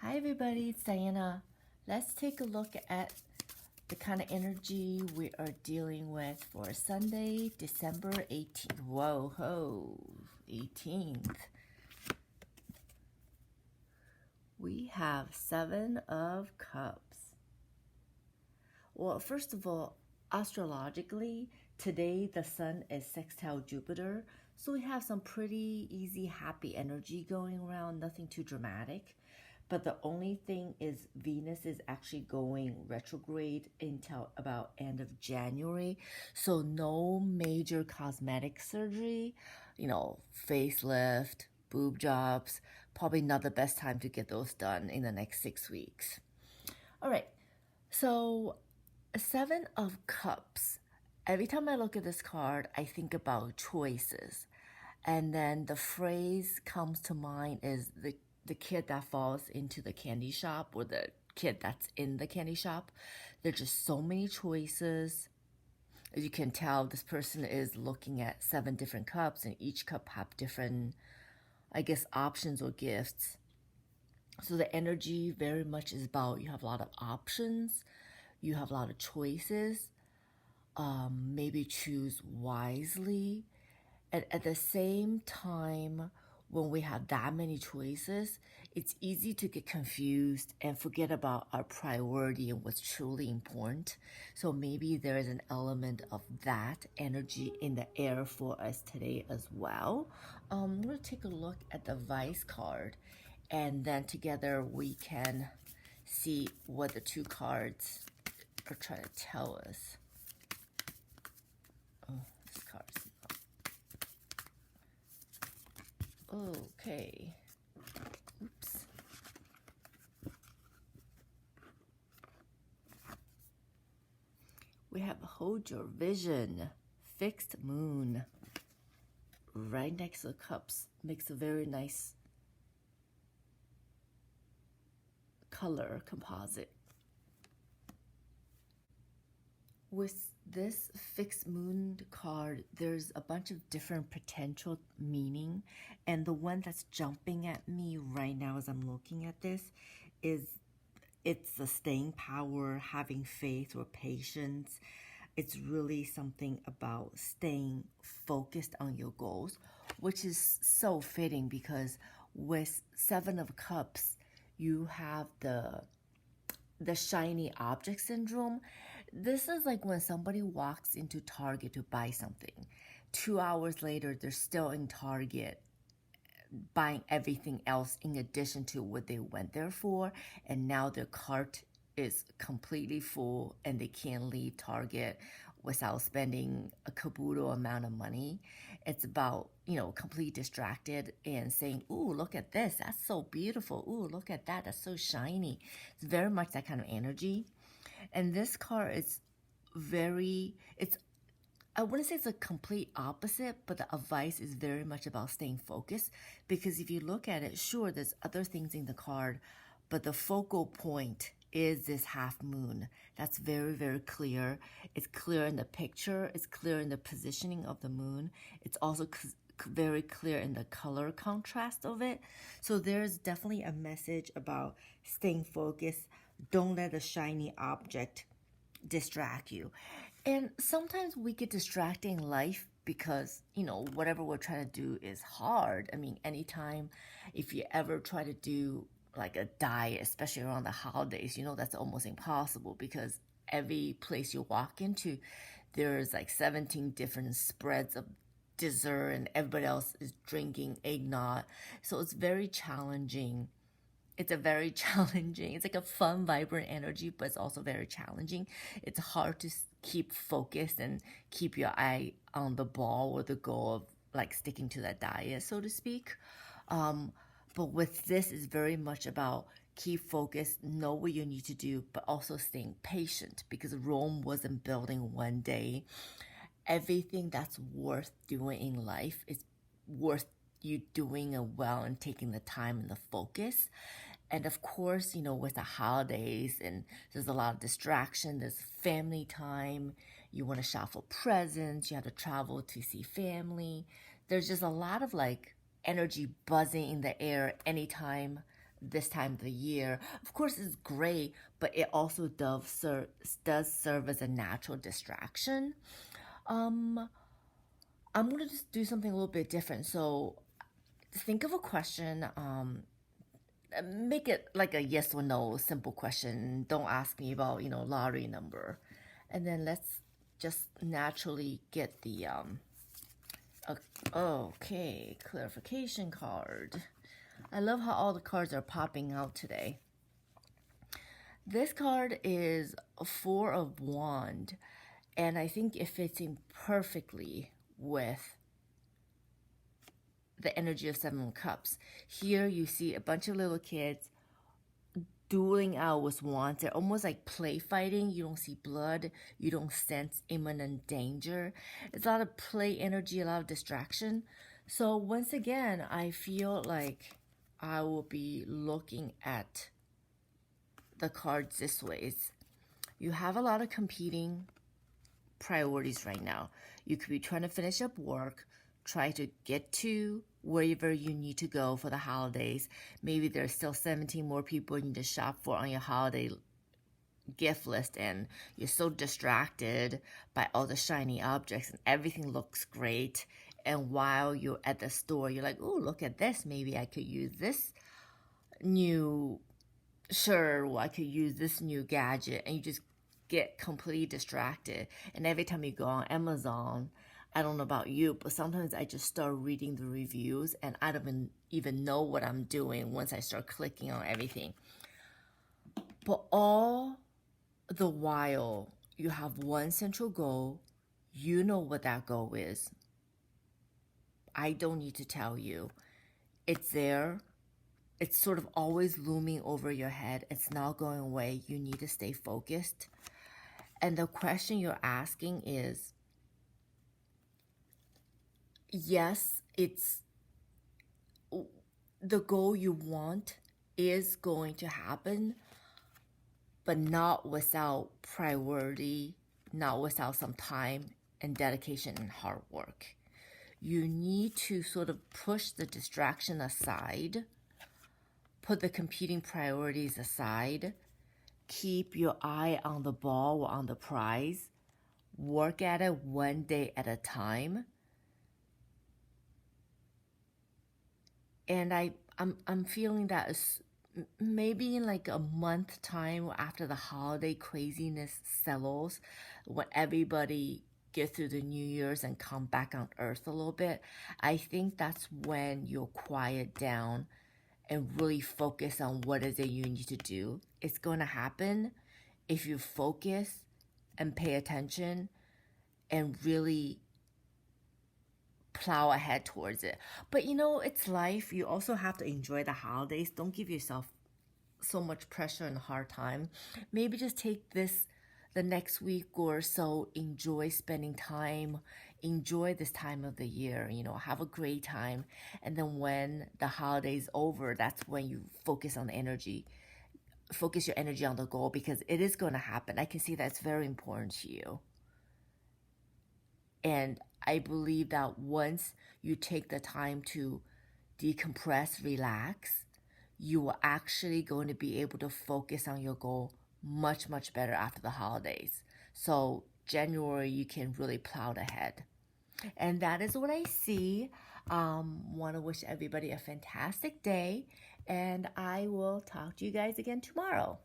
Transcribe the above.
Hi everybody, it's Diana. Let's take a look at the kind of energy we are dealing with for Sunday, December 18th. Whoa, ho, 18th. We have 7 of Cups. Well, first of all, astrologically, today the sun is sextile Jupiter, so we have some pretty easy, happy energy going around, nothing too dramatic. But the only thing is Venus is actually going retrograde until about end of January. So no major cosmetic surgery, facelift, boob jobs, probably not the best time to get those done in the next 6 weeks. All right, so 7 of Cups. Every time I look at this card, I think about choices. And then the phrase comes to mind is the kid that falls into the candy shop or the kid that's in the candy shop. There's just so many choices. As you can tell, this person is looking at 7 different cups, and each cup have different, options or gifts. So the energy very much is about you have a lot of options, you have a lot of choices. Maybe choose wisely. And at the same time, when we have that many choices, it's easy to get confused and forget about our priority and what's truly important. So maybe there is an element of that energy in the air for us today as well. I'm going to take a look at the Vice card, and then together we can see what the 2 cards are trying to tell us. Oh, this card's okay. Oops. We have Hold Your Vision, Fixed Moon. Right next to the cups makes a very nice color composite. With this fixed moon card, there's a bunch of different potential meaning, and the one that's jumping at me right now as I'm looking at this is it's the staying power, having faith or patience. It's really something about staying focused on your goals, which is so fitting because with 7 of Cups, you have the shiny object syndrome. This is like when somebody walks into Target to buy something. 2 hours later, they're still in Target buying everything else in addition to what they went there for, and now their cart is completely full and they can't leave Target without spending a caboodle amount of money. It's about, completely distracted and saying, ooh, look at this, that's so beautiful. Ooh, look at that, that's so shiny. It's very much that kind of energy. And this card is I wouldn't say it's a complete opposite, but the advice is very much about staying focused. Because if you look at it, sure, there's other things in the card, but the focal point is this half moon. That's very, very clear. It's clear in the picture. It's clear in the positioning of the moon. It's also very clear in the color contrast of it. So there's definitely a message about staying focused. Don't let a shiny object distract you. And sometimes we get distracted in life because, whatever we're trying to do is hard. I mean, anytime, if you ever try to do like a diet, especially around the holidays, that's almost impossible because every place you walk into, there's like 17 different spreads of dessert and everybody else is drinking eggnog. So it's very challenging. It's like a fun, vibrant energy, but it's also very challenging. It's hard to keep focused and keep your eye on the ball or the goal of like sticking to that diet, so to speak. But with this, is very much about keep focused, know what you need to do, but also staying patient because Rome wasn't built in one day. Everything that's worth doing in life is worth you doing it well and taking the time and the focus. And of course, with the holidays and there's a lot of distraction, there's family time, you want to shop for presents, you have to travel to see family. There's just a lot of like energy buzzing in the air anytime this time of the year. Of course, it's great, but it also does serve as a natural distraction. Um, I'm gonna just do something a little bit different. So think of a question. Make it like a yes or no simple question. Don't ask me about lottery number, and then let's just naturally get the okay, clarification card. I love how all the cards are popping out today. This card is a Four of Wand, and I think it fits in perfectly with the energy of Seven of Cups. Here you see a bunch of little kids dueling out with wands. They're almost like play fighting. You don't see blood. You don't sense imminent danger. It's a lot of play energy, a lot of distraction. So once again, I feel like I will be looking at the cards this way. You have a lot of competing priorities right now. You could be trying to finish up work, try to get to wherever you need to go for the holidays. Maybe there's still 17 more people you need to shop for on your holiday gift list, and you're so distracted by all the shiny objects and everything looks great. And while you're at the store, you're like, oh, look at this. Maybe I could use this new shirt, or I could use this new gadget. And you just get completely distracted. And every time you go on Amazon, I don't know about you, but sometimes I just start reading the reviews and I don't even know what I'm doing once I start clicking on everything. But all the while, you have one central goal. You know what that goal is. I don't need to tell you. It's there. It's sort of always looming over your head. It's not going away. You need to stay focused. And the question you're asking is, yes, it's the goal you want is going to happen, but not without priority, not without some time and dedication and hard work. You need to sort of push the distraction aside, put the competing priorities aside, keep your eye on the ball or on the prize, work at it one day at a time. And I'm feeling that maybe in like a month time after the holiday craziness settles, when everybody get through the New Year's and come back on earth a little bit, I think that's when you'll quiet down and really focus on what is it you need to do. It's going to happen if you focus and pay attention and really plow ahead towards it. But it's life. You also have to enjoy the holidays. Don't give yourself so much pressure and hard time. Maybe just take the next week or so, enjoy spending time, enjoy this time of the year, have a great time. And then when the holiday's over, that's when you focus on the energy, focus your energy on the goal, because it is going to happen. I can see that's very important to you. And I believe that once you take the time to decompress, relax, you are actually going to be able to focus on your goal much, much better after the holidays. So January, you can really plow ahead. And that is what I see. Want to wish everybody a fantastic day. And I will talk to you guys again tomorrow.